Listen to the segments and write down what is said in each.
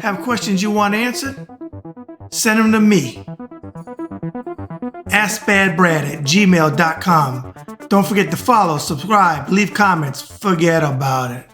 Have questions you want answered? Send them to me. AskBadBrad@gmail.com. Don't forget to follow, subscribe, leave comments. Forget about it.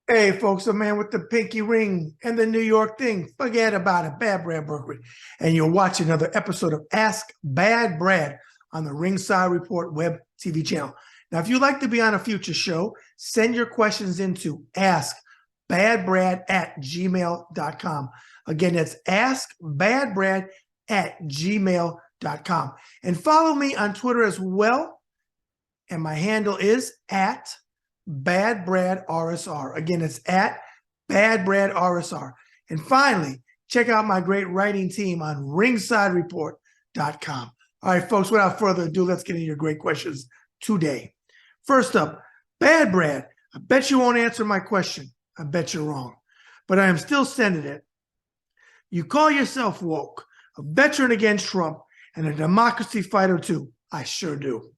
Hey, folks, the man with the pinky ring and the New York thing. Forget about it. Bad Brad Berkwitt. And you're watching another episode of Ask Bad Brad on the Ringside Report web TV channel. Now, if you'd like to be on a future show, send your questions into AskBadBrad@gmail.com. Again, that's AskBadBrad@gmail.com. And follow me on Twitter as well. And my handle is @BadBradRSR. Again, it's @BadBradRSR. And finally, check out my great writing team on ringsidereport.com. All right, folks, without further ado, let's get into your great questions today. First up, Bad Brad, I bet you won't answer my question. I bet you're wrong. But I am still sending it. You call yourself woke, a veteran against Trump, and a democracy fighter too. I sure do.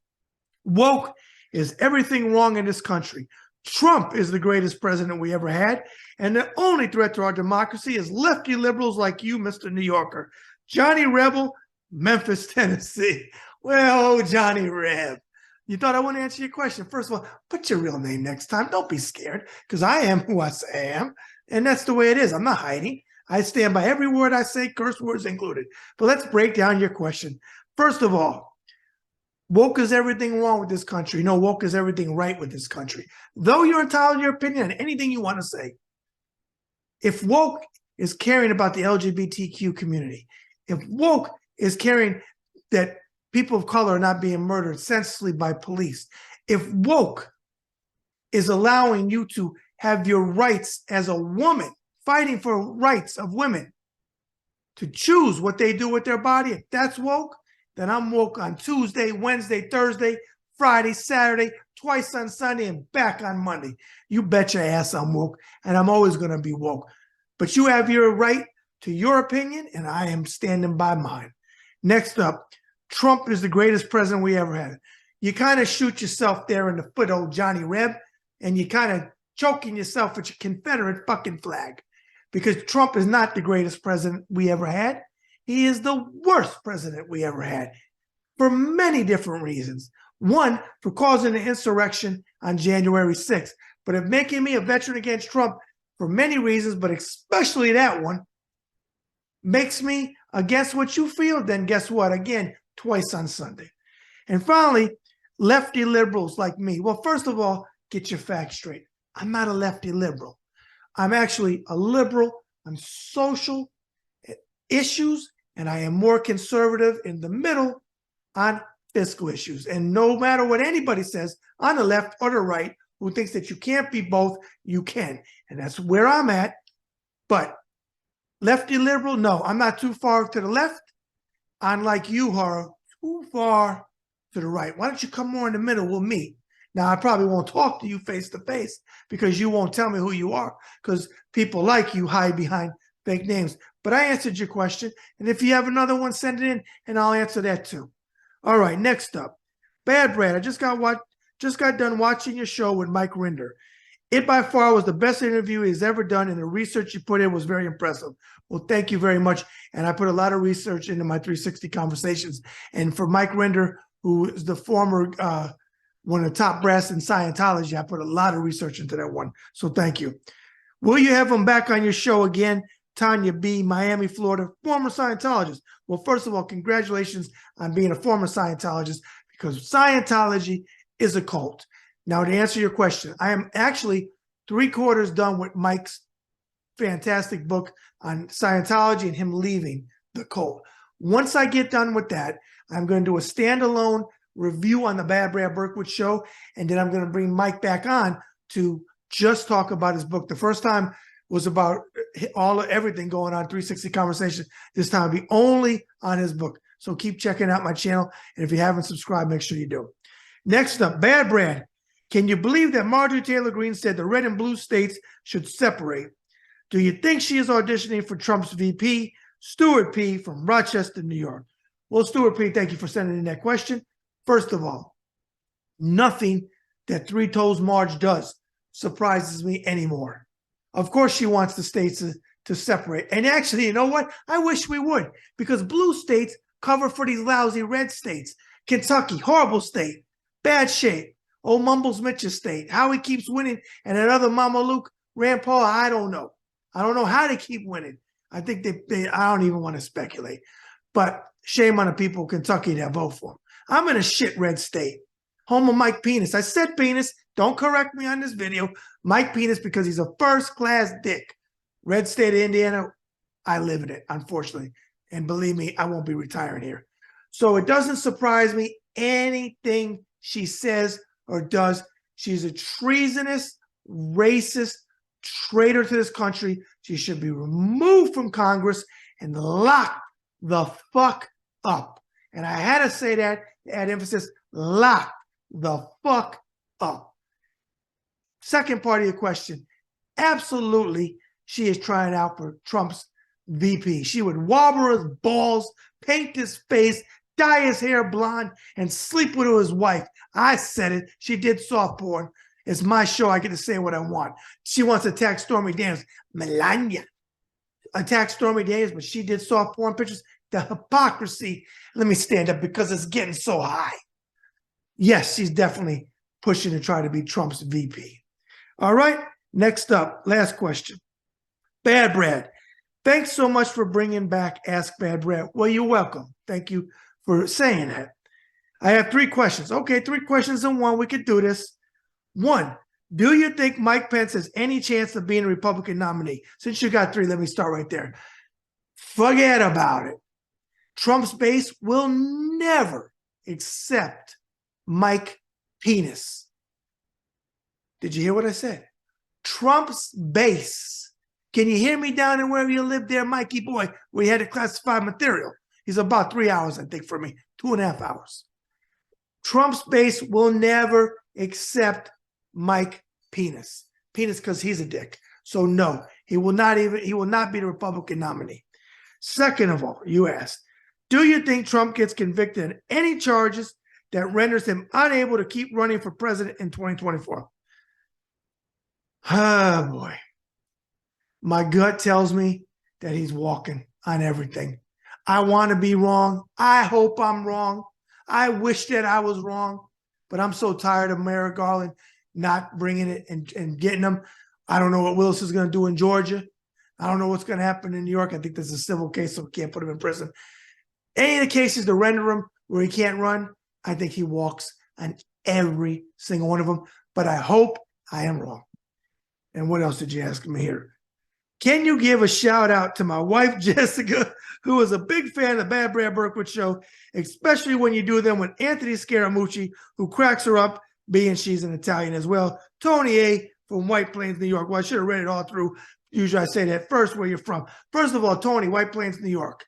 Woke is everything wrong in this country. Trump is the greatest president we ever had, and the only threat to our democracy is lefty liberals like you, Mr. New Yorker. Johnny Rebel, Memphis, Tennessee. Well, Johnny Reb, you thought I wouldn't answer your question. First of all, put your real name next time. Don't be scared, because I am who I say I am, and that's the way it is. I'm not hiding. I stand by every word I say, curse words included. But let's break down your question. First of all, woke is everything wrong with this country. No, woke is everything right with this country. Though you're entitled to your opinion on anything you want to say. If woke is caring about the LGBTQ community, if woke is caring that people of color are not being murdered senselessly by police, if woke is allowing you to have your rights as a woman, fighting for rights of women to choose what they do with their body, if that's woke, then I'm woke on Tuesday, Wednesday, Thursday, Friday, Saturday, twice on Sunday, and back on Monday. You bet your ass I'm woke, and I'm always going to be woke. But you have your right to your opinion, and I am standing by mine. Next up, Trump is the greatest president we ever had. You kind of shoot yourself there in the foot, old Johnny Reb, and you kind of choking yourself with your Confederate fucking flag. Because Trump is not the greatest president we ever had. He is the worst president we ever had for many different reasons. One, for causing an insurrection on January 6th, but of making me a veteran against Trump for many reasons, but especially that one, makes me against what you feel, then guess what? Again, twice on Sunday. And finally, lefty liberals like me. Well, first of all, get your facts straight. I'm not a lefty liberal. I'm actually a liberal on social issues, and I am more conservative in the middle on fiscal issues. And no matter what anybody says on the left or the right who thinks that you can't be both, you can. And that's where I'm at. But lefty liberal, no, I'm not too far to the left. Unlike you, are too far to the right. Why don't you come more in the middle with me? Now, I probably won't talk to you face to face because you won't tell me who you are, because people like you hide behind fake names. But I answered your question, and if you have another one, send it in, and I'll answer that too. All right, next up, Bad Brad. I just got done watching your show with Mike Rinder. It by far was the best interview he's ever done, and the research you put in was very impressive. Well, thank you very much. And I put a lot of research into my 360 conversations. And for Mike Rinder, who is the former one of the top brass in Scientology, I put a lot of research into that one. So thank you. Will you have him back on your show again? Tanya B., Miami, Florida, former Scientologist. Well, first of all, congratulations on being a former Scientologist, because Scientology is a cult. Now, to answer your question, I am actually 3/4 done with Mike's fantastic book on Scientology and him leaving the cult. Once I get done with that, I'm going to do a standalone review on the Bad Brad Berkwitt show, and then I'm going to bring Mike back on to just talk about his book. The first time was about everything going on 360 Conversation. This time will be only on his book. So keep checking out my channel, and if you haven't subscribed, make sure you do. Next up, Bad Brad. Can you believe that Marjorie Taylor Greene said the red and blue states should separate? Do you think she is auditioning for Trump's VP? Stuart P. from Rochester, New York. Well, Stuart P., thank you for sending in that question. First of all, nothing that Three Toes Marge does surprises me anymore. Of course, she wants the states to separate. And actually, you know what? I wish we would, because blue states cover for these lousy red states. Kentucky, horrible state, bad shape. Old Mumbles Mitchell state, how he keeps winning. And another Mama Luke, Rand Paul, I don't know. I don't know how they keep winning. I think I don't even want to speculate. But shame on the people of Kentucky that vote for him. I'm in a shit red state. Home of Mike Penis. I said penis. Don't correct me on this video. Mike Penis, because he's a first-class dick. Red state of Indiana, I live in it, unfortunately. And believe me, I won't be retiring here. So it doesn't surprise me anything she says or does. She's a treasonous, racist, traitor to this country. She should be removed from Congress and locked the fuck up. And I had to say that, add emphasis, lock the fuck up. Second part of your question, absolutely, she is trying out for Trump's VP. She would wobble his balls, paint his face, dye his hair blonde, and sleep with his wife. I said it. She did soft porn. It's my show. I get to say what I want. She wants to attack Stormy Daniels. Melania attacked Stormy Daniels, but she did soft porn pictures. The hypocrisy. Let me stand up because it's getting so high. Yes, she's definitely pushing to try to be Trump's VP. All right, next up, last question. Bad Brad, thanks so much for bringing back Ask Bad Brad. Well, you're welcome. Thank you for saying that. I have 3 questions. Okay, 3 questions in one. We could do this. 1, do you think Mike Pence has any chance of being a Republican nominee? Since you got 3, let me start right there. Forget about it. Trump's base will never accept Mike Penis. Did you hear what I said? Trump's base. Can you hear me down in wherever you live there, Mikey boy, where you had to classify material? He's about 3 hours, I think, for me. 2.5 hours. Trump's base will never accept Mike Penis. Penis because he's a dick. So no, he will not be the Republican nominee. Second of all, you asked, do you think Trump gets convicted of any charges that renders him unable to keep running for president in 2024? Oh, boy. My gut tells me that he's walking on everything. I want to be wrong. I hope I'm wrong. I wish that I was wrong. But I'm so tired of Merrick Garland not bringing it and getting them. I don't know what Willis is going to do in Georgia. I don't know what's going to happen in New York. I think there's a civil case, so we can't put him in prison. Any of the cases to render him where he can't run, I think he walks on every single one of them. But I hope I am wrong. And what else did you ask me here? Can you give a shout out to my wife, Jessica, who is a big fan of the Bad Brad Berkwitt show, especially when you do them with Anthony Scaramucci, who cracks her up, being she's an Italian as well. Tony A. from White Plains, New York. Well, I should have read it all through. Usually I say that first, where you're from. First of all, Tony, White Plains, New York.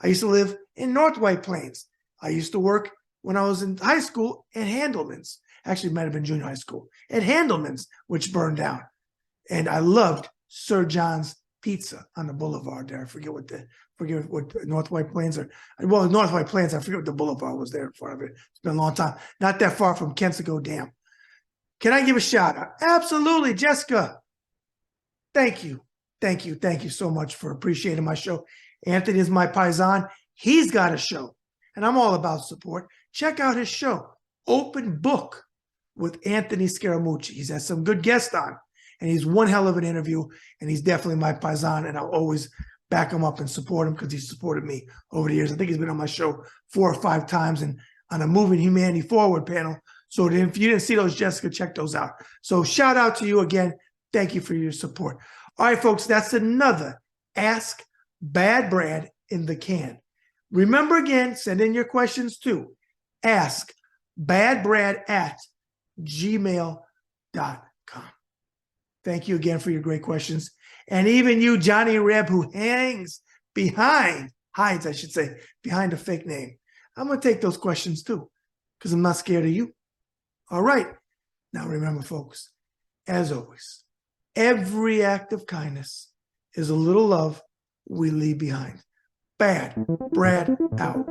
I used to live in North White Plains. I used to work when I was in high school at Handelman's. Actually, it might have been junior high school. At Handelman's, which burned down. And I loved Sir John's Pizza on the boulevard there. I forget what North White Plains are. Well, North White Plains, I forget what the boulevard was there in front of it. It's been a long time. Not that far from Kensico Dam. Can I give a shout out? Absolutely, Jessica. Thank you. Thank you. Thank you so much for appreciating my show. Anthony is my paisan. He's got a show, and I'm all about support. Check out his show, Open Book with Anthony Scaramucci. He's had some good guests on, and he's one hell of an interview, and he's definitely my paisan, and I'll always back him up and support him because he's supported me over the years. I think he's been on my show 4 or 5 times and on a Moving Humanity Forward panel. So if you didn't see those, Jessica, check those out. So shout out to you again. Thank you for your support. All right, folks, that's another Ask Bad Brad in the can. Remember again, send in your questions to askbadbrad@gmail.com. Thank you again for your great questions. And even you, Johnny Reb, who hides, behind a fake name. I'm going to take those questions too, because I'm not scared of you. All right. Now remember, folks, as always, every act of kindness is a little love we leave behind. Bad Brad out.